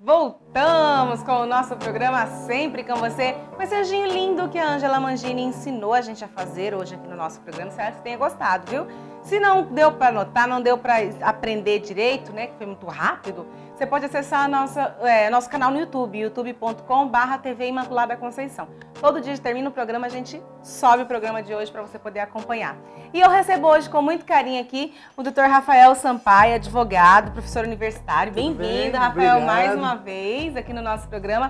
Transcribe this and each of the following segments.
Voltamos com o nosso programa Sempre com Você, com esse anjinho lindo que a Ângela Mangini ensinou a gente a fazer hoje aqui no nosso programa. Espero que você tenha gostado, viu? Se não deu para anotar, não deu para aprender direito, né, que foi muito rápido, você pode acessar nosso canal no YouTube, youtube.com/TV Imaculada Conceição. Todo dia que termina o programa, a gente sobe o programa de hoje para você poder acompanhar. E eu recebo hoje com muito carinho aqui o Dr. Rafael Sampaio, advogado, professor universitário. Bem-vindo, Rafael, obrigado. Mais uma vez aqui no nosso programa.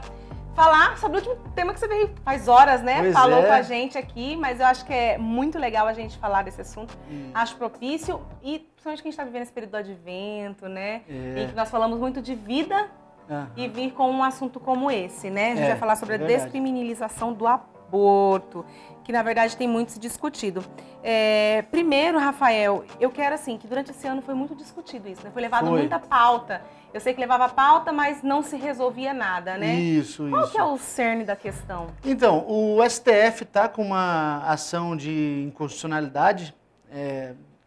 Falar sobre o último tema que você veio faz horas, né? Pois Falou é. com a gente aqui, mas eu acho que é muito legal a gente falar desse assunto. Acho propício e principalmente que a gente está vivendo esse período do advento, né? Em que nós falamos muito de vida e vir com um assunto como esse, né? A gente vai falar sobre a descriminalização do aborto, que na verdade tem muito se discutido. Primeiro, Rafael, eu quero assim, que durante esse ano foi muito discutido isso, né? Foi levado muita pauta. Eu sei que levava pauta, mas não se resolvia nada, né? Isso. Qual que é o cerne da questão? Então, o STF está com uma ação de inconstitucionalidade,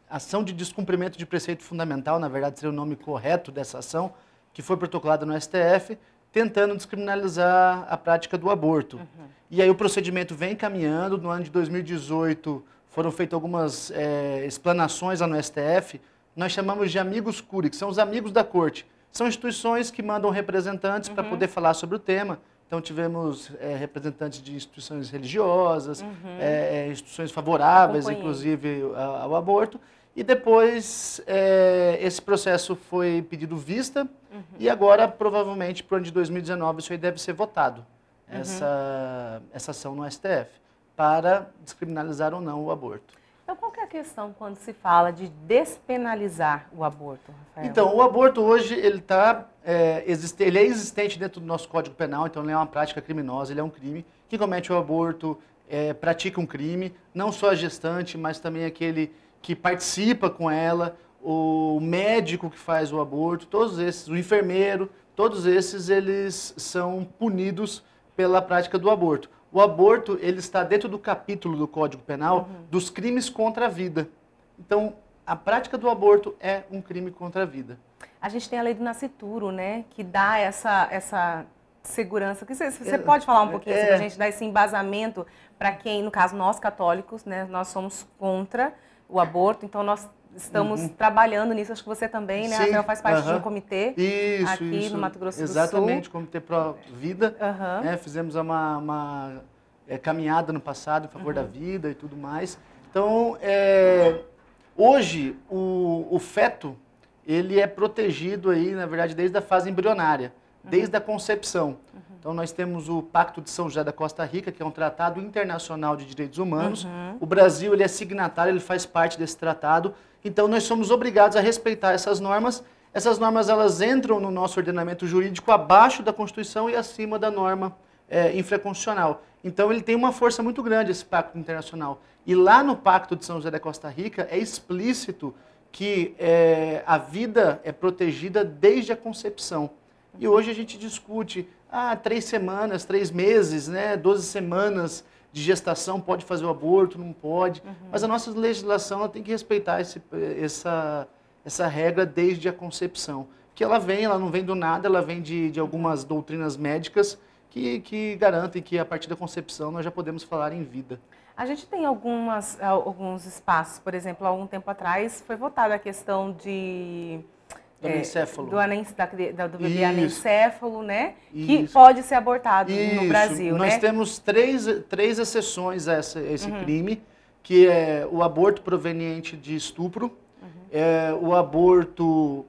ação de descumprimento de preceito fundamental, na verdade seria o nome correto dessa ação, que foi protocolada no STF, tentando descriminalizar a prática do aborto. E aí o procedimento vem caminhando. No ano de 2018 foram feitas algumas explanações lá no STF. Nós chamamos de amigos curi, que são os amigos da corte. São instituições que mandam representantes para poder falar sobre o tema. Então tivemos representantes de instituições religiosas, instituições favoráveis, inclusive, ao aborto. E depois esse processo foi pedido vista e agora, provavelmente, para o ano de 2019, isso aí deve ser votado, essa ação no STF, para descriminalizar ou não o aborto. Então, qual que é a questão quando se fala de despenalizar o aborto, Rafael? Então, o aborto hoje, ele é existente dentro do nosso Código Penal, então ele é uma prática criminosa, ele é um crime. Quem comete o aborto pratica um crime, não só a gestante, mas também aquele que participa com ela, o médico que faz o aborto, todos esses, o enfermeiro, todos esses, eles são punidos pela prática do aborto. O aborto, ele está dentro do capítulo do Código Penal dos crimes contra a vida. Então, a prática do aborto é um crime contra a vida. A gente tem a lei do nascituro, né, que dá essa segurança. Você pode falar um pouquinho sobre a gente dar esse embasamento para quem, no caso, nós católicos, né, nós somos contra o aborto, então nós estamos trabalhando nisso, acho que você também, né, Rafael, faz parte de um comitê aqui no Mato Grosso do Sul. Exatamente, Comitê Pró Vida, fizemos uma caminhada no passado em favor da vida e tudo mais. Então, hoje, o feto, ele é protegido aí, na verdade, desde a fase embrionária, desde a concepção. Então, nós temos o Pacto de São José da Costa Rica, que é um tratado internacional de direitos humanos. O Brasil, ele é signatário, ele faz parte desse tratado. Então, nós somos obrigados a respeitar essas normas. Essas normas, elas entram no nosso ordenamento jurídico abaixo da Constituição e acima da norma infraconstitucional. Então, ele tem uma força muito grande, esse pacto internacional. E lá no Pacto de São José da Costa Rica, é explícito que a vida é protegida desde a concepção. E hoje a gente discute, 3 semanas, 3 meses, né, 12 semanas de gestação, pode fazer o aborto, não pode. Mas a nossa legislação ela tem que respeitar essa regra desde a concepção. Que ela não vem do nada, ela vem de algumas doutrinas médicas que garantem que a partir da concepção nós já podemos falar em vida. A gente tem alguns espaços, por exemplo, há algum tempo atrás foi votada a questão do anencéfalo. Do bebê anencéfalo, né? Que pode ser abortado no Brasil, Nós temos três exceções a esse crime, que é o aborto proveniente de estupro, o aborto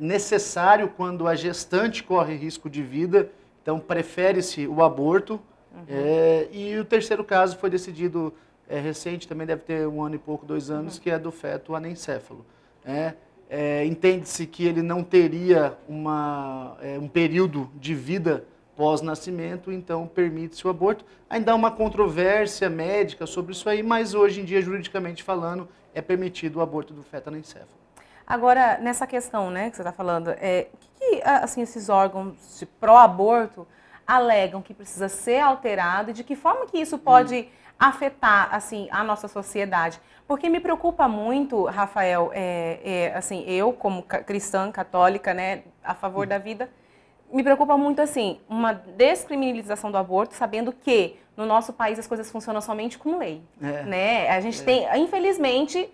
necessário quando a gestante corre risco de vida, então prefere-se o aborto. E o terceiro caso foi decidido recente, também deve ter 1 ano e pouco, 2 anos, que é do feto anencéfalo. Entende-se que ele não teria um período de vida pós-nascimento, então permite-se o aborto. Ainda há uma controvérsia médica sobre isso aí, mas hoje em dia, juridicamente falando, é permitido o aborto do feto anencéfalo. Agora, nessa questão, né, que você está falando, assim, esses órgãos de pró-aborto alegam que precisa ser alterado e de que forma que isso pode afetar, assim, a nossa sociedade? Porque me preocupa muito, Rafael, assim, eu como cristã católica, né, a favor da vida, me preocupa muito, assim, uma descriminalização do aborto, sabendo que no nosso país as coisas funcionam somente com lei, né? A gente tem, infelizmente,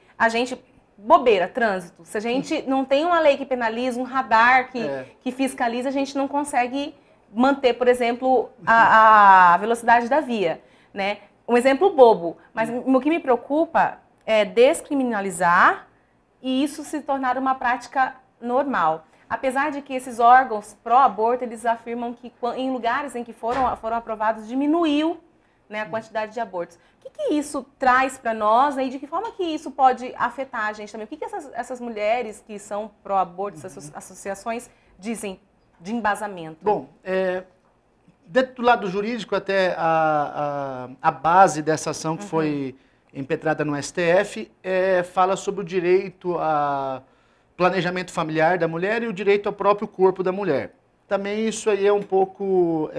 bobeira, trânsito. Se a gente não tem uma lei que penaliza, um radar que fiscaliza, a gente não consegue manter, por exemplo, a velocidade da via, né? Um exemplo bobo, mas o que me preocupa é descriminalizar e isso se tornar uma prática normal. Apesar de que esses órgãos pró-aborto, eles afirmam que em lugares em que foram aprovados, diminuiu, né, a quantidade de abortos. O que isso traz para nós, né, e de que forma que isso pode afetar a gente também? O que essas mulheres que são pró-aborto, essas associações, dizem de embasamento? Bom, dentro do lado jurídico, até a base dessa ação que foi impetrada no STF fala sobre o direito a planejamento familiar da mulher e o direito ao próprio corpo da mulher. Também isso aí é um pouco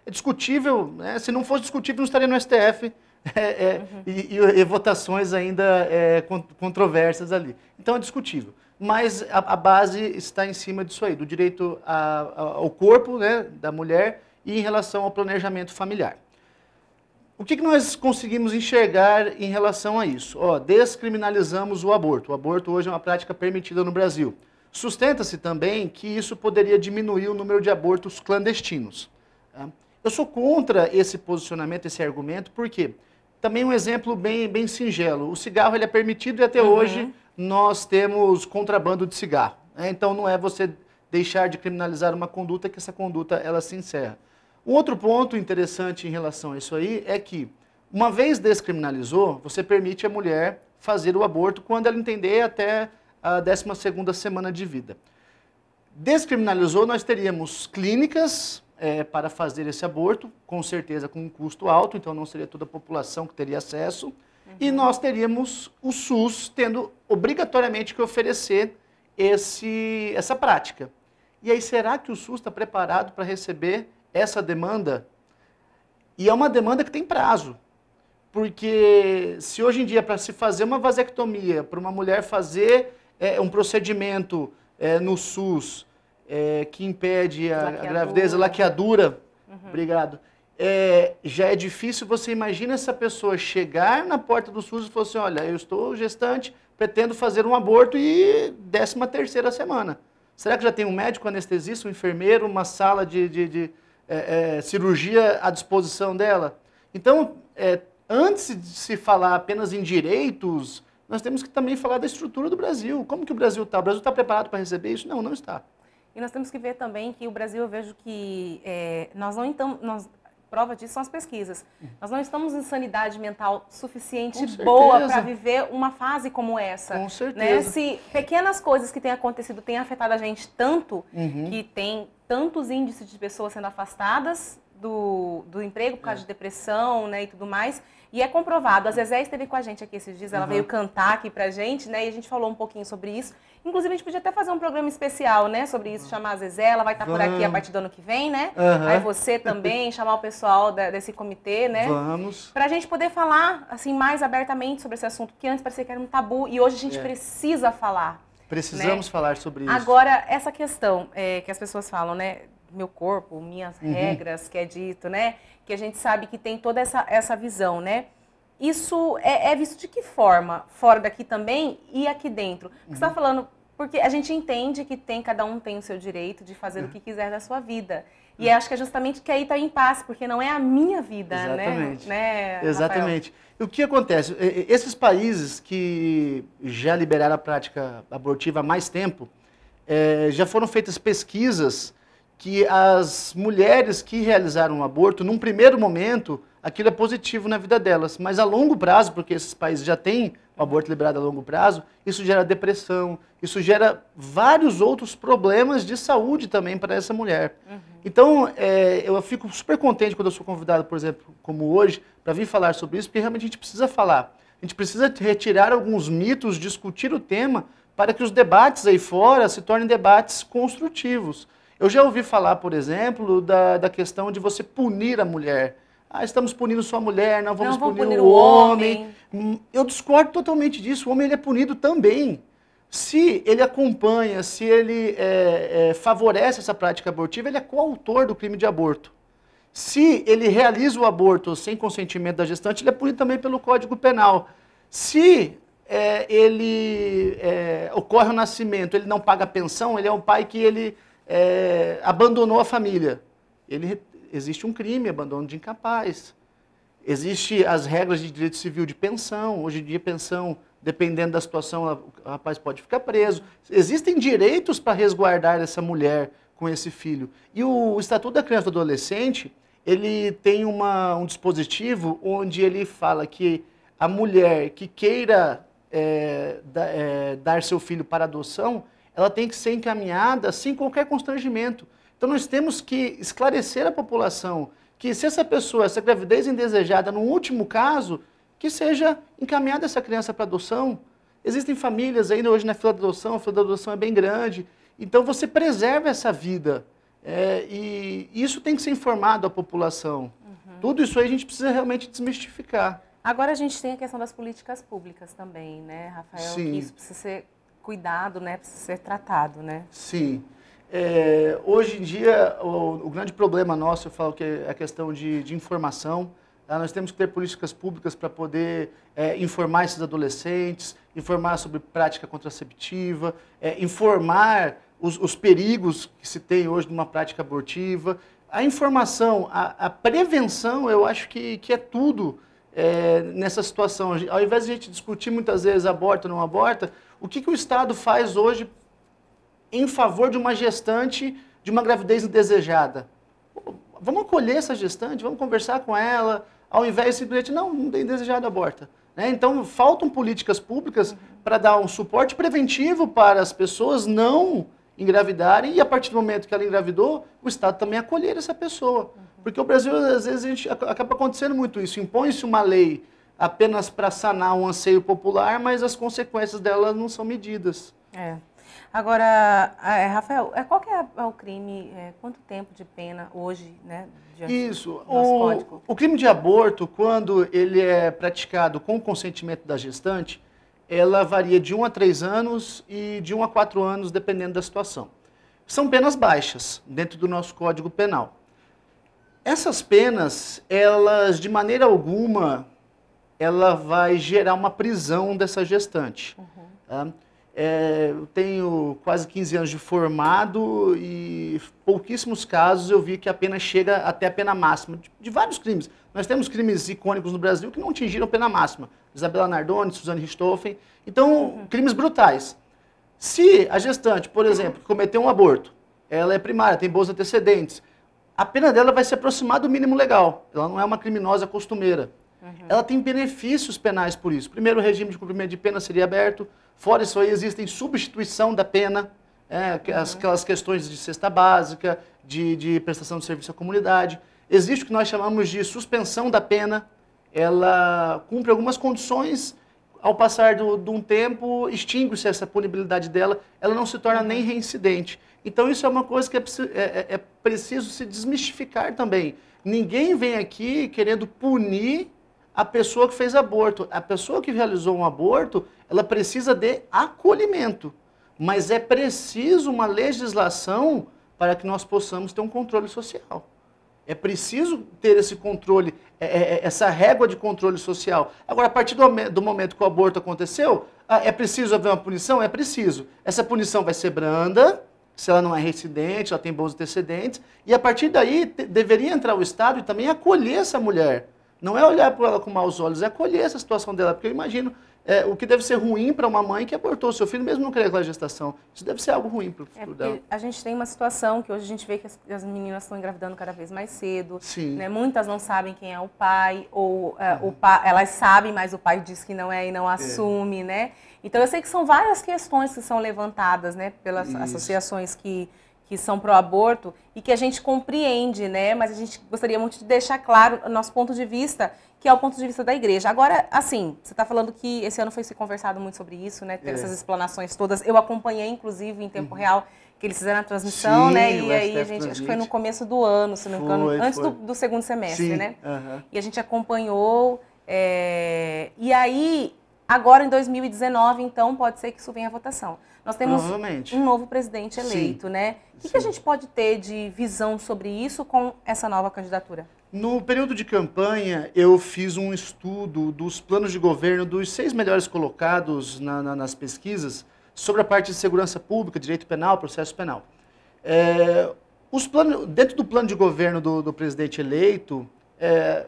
discutível, né? Se não fosse discutível, não estaria no STF e votações ainda controversas ali. Então é discutível. Mas a base está em cima disso aí, do direito ao corpo, né, da mulher e em relação ao planejamento familiar. O que nós conseguimos enxergar em relação a isso? Descriminalizamos o aborto. O aborto hoje é uma prática permitida no Brasil. Sustenta-se também que isso poderia diminuir o número de abortos clandestinos. Tá? Eu sou contra esse posicionamento, esse argumento, porque também um exemplo bem singelo. O cigarro ele é permitido e até hoje nós temos contrabando de cigarro. Né? Então não é você deixar de criminalizar uma conduta que essa conduta ela se encerra. Um outro ponto interessante em relação a isso aí é que, uma vez descriminalizou, você permite a mulher fazer o aborto quando ela entender até a 12ª semana de vida. Descriminalizou, nós teríamos clínicas para fazer esse aborto, com certeza com um custo alto, então não seria toda a população que teria acesso, e nós teríamos o SUS tendo obrigatoriamente que oferecer essa prática. E aí, será que o SUS está preparado para receber essa demanda? E é uma demanda que tem prazo, porque se hoje em dia para se fazer uma vasectomia, para uma mulher fazer um procedimento no SUS que impede a gravidez, a laqueadura, obrigado, já é difícil. Você imagina essa pessoa chegar na porta do SUS e falar assim, olha, eu estou gestante, pretendo fazer um aborto e 13ª semana. Será que já tem um médico anestesista, um enfermeiro, uma sala de cirurgia à disposição dela? Então, antes de se falar apenas em direitos, nós temos que também falar da estrutura do Brasil. Como que o Brasil está? O Brasil está preparado para receber isso? Não, não está. E nós temos que ver também que o Brasil, eu vejo que nós não estamos... Prova disso são as pesquisas. Nós não estamos em sanidade mental suficiente boa para viver uma fase como essa. Com certeza. Né? Se pequenas coisas que têm acontecido têm afetado a gente tanto, que tem tantos índices de pessoas sendo afastadas do emprego por causa de depressão, né, e tudo mais. E é comprovado. A Zezé esteve com a gente aqui esses dias, ela veio cantar aqui pra gente, né, e a gente falou um pouquinho sobre isso. Inclusive, a gente podia até fazer um programa especial, né, sobre isso, chamar a Zezé, ela vai estar por aqui a partir do ano que vem, né? Aí você também, chamar o pessoal desse comitê, né? Vamos. Pra gente poder falar, assim, mais abertamente sobre esse assunto, porque antes parecia que era um tabu, e hoje a gente precisa falar. Precisamos falar sobre isso. Agora, essa questão que as pessoas falam, né, meu corpo, minhas regras, que é dito, né, que a gente sabe que tem toda essa visão, né? Isso é visto de que forma? Fora daqui também e aqui dentro? Você está falando, porque a gente entende que cada um tem o seu direito de fazer o que quiser da sua vida. E acho que é justamente que aí está em paz, porque não é a minha vida, exatamente, né? Exatamente. E o que acontece? Esses países que já liberaram a prática abortiva há mais tempo, já foram feitas pesquisas que as mulheres que realizaram o aborto, num primeiro momento, aquilo é positivo na vida delas, mas a longo prazo, porque esses países já têm o aborto liberado a longo prazo, isso gera depressão, isso gera vários outros problemas de saúde também para essa mulher. Então, eu fico super contente quando eu sou convidado, por exemplo, como hoje, para vir falar sobre isso, porque realmente a gente precisa falar. A gente precisa retirar alguns mitos, discutir o tema, para que os debates aí fora se tornem debates construtivos. Eu já ouvi falar, por exemplo, da questão de você punir a mulher. Estamos punindo só a mulher, não vamos punir o homem. Eu discordo totalmente disso. O homem ele é punido também. Se ele acompanha, se ele favorece essa prática abortiva, ele é coautor do crime de aborto. Se ele realiza o aborto sem consentimento da gestante, ele é punido também pelo Código Penal. Se ocorre o nascimento, ele não paga pensão, ele é um pai que ele abandonou a família. Existe um crime, abandono de incapaz. Existem as regras de direito civil de pensão. Hoje em dia, pensão, dependendo da situação, o rapaz pode ficar preso. Existem direitos para resguardar essa mulher com esse filho. E o Estatuto da Criança e do Adolescente, ele tem um dispositivo onde ele fala que a mulher que queira dar seu filho para adoção, ela tem que ser encaminhada sem qualquer constrangimento. Então nós temos que esclarecer a população que se essa gravidez indesejada, no último caso, que seja encaminhada essa criança para adoção. Existem famílias ainda hoje na fila de adoção, a fila de adoção é bem grande. Então você preserva essa vida. E isso tem que ser informado à população. Tudo isso aí a gente precisa realmente desmistificar. Agora a gente tem a questão das políticas públicas também, né, Rafael? Sim. Que isso precisa ser cuidado, né? Precisa ser tratado, né? Sim. Hoje em dia, o grande problema nosso, eu falo que é a questão de informação. Tá? Nós temos que ter políticas públicas para poder informar esses adolescentes, informar sobre prática contraceptiva, informar os perigos que se tem hoje numa prática abortiva. A informação, a prevenção, eu acho que é tudo nessa situação. Ao invés de a gente discutir muitas vezes aborta ou não aborta, o que o Estado faz hoje em favor de uma gestante de uma gravidez indesejada? Vamos acolher essa gestante, vamos conversar com ela, ao invés de simplesmente, não tem desejado aborta. Né? Então, faltam políticas públicas para dar um suporte preventivo para as pessoas não engravidarem e, a partir do momento que ela engravidou, o Estado também acolher essa pessoa. Porque o Brasil, às vezes, acaba acontecendo muito isso. Impõe-se uma lei apenas para sanar um anseio popular, mas as consequências dela não são medidas. Agora, Rafael, qual que é o crime, quanto tempo de pena hoje, né? Isso, o crime de aborto, quando ele é praticado com o consentimento da gestante, ela varia de 1 a 3 anos e de 1 a 4 anos, dependendo da situação. São penas baixas, dentro do nosso Código Penal. Essas penas, elas, de maneira alguma, ela vai gerar uma prisão dessa gestante. Tá? Eu tenho quase 15 anos de formado e pouquíssimos casos eu vi que a pena chega até a pena máxima, de vários crimes. Nós temos crimes icônicos no Brasil que não atingiram pena máxima. Isabela Nardoni, Suzane Richthofen. Então, crimes brutais. Se a gestante, por exemplo, cometeu um aborto, ela é primária, tem bons antecedentes, a pena dela vai se aproximar do mínimo legal. Ela não é uma criminosa costumeira. Ela tem benefícios penais por isso. Primeiro, o regime de cumprimento de pena seria aberto. Fora isso aí, existem substituição da pena, aquelas questões de cesta básica, de prestação de serviço à comunidade. Existe o que nós chamamos de suspensão da pena. Ela cumpre algumas condições, ao passar de um tempo, extingue-se essa punibilidade dela, ela não se torna nem reincidente. Então isso é uma coisa que é preciso se desmistificar também. Ninguém vem aqui querendo punir a pessoa que fez aborto. A pessoa que realizou um aborto, ela precisa de acolhimento. Mas é preciso uma legislação para que nós possamos ter um controle social. É preciso ter esse controle, essa régua de controle social. Agora, a partir do momento que o aborto aconteceu, é preciso haver uma punição? É preciso. Essa punição vai ser branda, se ela não é reincidente, ela tem bons antecedentes, e a partir daí deveria entrar o Estado e também acolher essa mulher. Não é olhar para ela com maus olhos, é acolher essa situação dela, porque eu imagino o que deve ser ruim para uma mãe que abortou seu filho, mesmo não querer aquela gestação. Isso deve ser algo ruim para o futuro dela. A gente tem uma situação que hoje a gente vê que as meninas estão engravidando cada vez mais cedo. Sim. Né? Muitas não sabem quem é o pai, ou o pai, elas sabem, mas o pai diz que não é e não assume, né? Então eu sei que são várias questões que são levantadas, né, pelas associações que são pró-aborto e que a gente compreende, né? Mas a gente gostaria muito de deixar claro o nosso ponto de vista, que é o ponto de vista da igreja. Agora, assim, você está falando que esse ano foi se conversado muito sobre isso, né? Teve essas explanações todas. Eu acompanhei, inclusive, em tempo real, que eles fizeram a transmissão, né? E aí a gente, acho que foi no começo do ano, se não me engano, antes do segundo semestre, né? E a gente acompanhou. E aí, Agora, em 2019, então, pode ser que isso venha à votação. Nós temos Provavelmente. um novo presidente eleito, né? O que a gente pode ter de visão sobre isso com essa nova candidatura? No período de campanha, eu fiz um estudo dos planos de governo dos 6 melhores colocados nas pesquisas sobre a parte de segurança pública, direito penal, processo penal. Dentro do plano de governo do presidente eleito,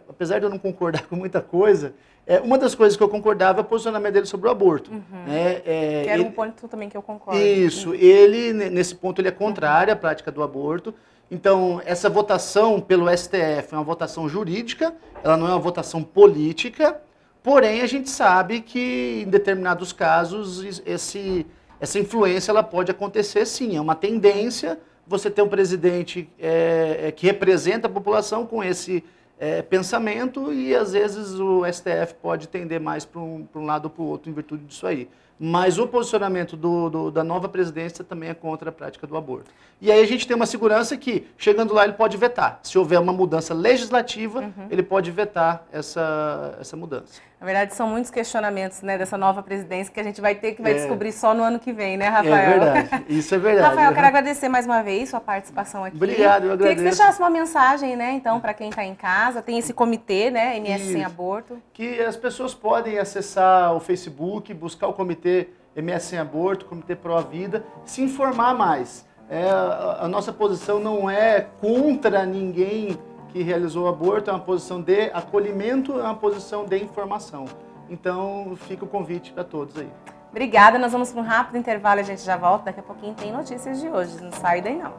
apesar de eu não concordar com muita coisa, uma das coisas que eu concordava é o posicionamento dele sobre o aborto. Que era um ponto também que eu concordo. Isso, ele, nesse ponto, ele é contrário à prática do aborto. Então, essa votação pelo STF é uma votação jurídica, ela não é uma votação política, porém a gente sabe que em determinados casos essa influência ela pode acontecer sim, é uma tendência você ter um presidente que representa a população com esse pensamento e às vezes o STF pode tender mais para um lado ou para o outro em virtude disso aí. Mas o posicionamento da nova presidência também é contra a prática do aborto. E aí a gente tem uma segurança que, chegando lá, ele pode vetar. Se houver uma mudança legislativa, ele pode vetar essa mudança. Na verdade, são muitos questionamentos, né, dessa nova presidência que a gente vai descobrir só no ano que vem, né, Rafael? É verdade, isso é verdade. Rafael, eu quero agradecer mais uma vez sua participação aqui. Obrigado, eu agradeço. Queria que você deixasse uma mensagem, né, então, para quem está em casa, tem esse comitê, né, MS Sem Aborto. Que as pessoas podem acessar o Facebook, buscar o comitê MS Sem Aborto, Comitê Pro a Vida, se informar mais. A nossa posição não é contra ninguém que realizou o aborto, é uma posição de acolhimento, é uma posição de informação. Então, fica o convite para todos aí. Obrigada, nós vamos para um rápido intervalo, a gente já volta, daqui a pouquinho tem notícias de hoje, não sai daí não.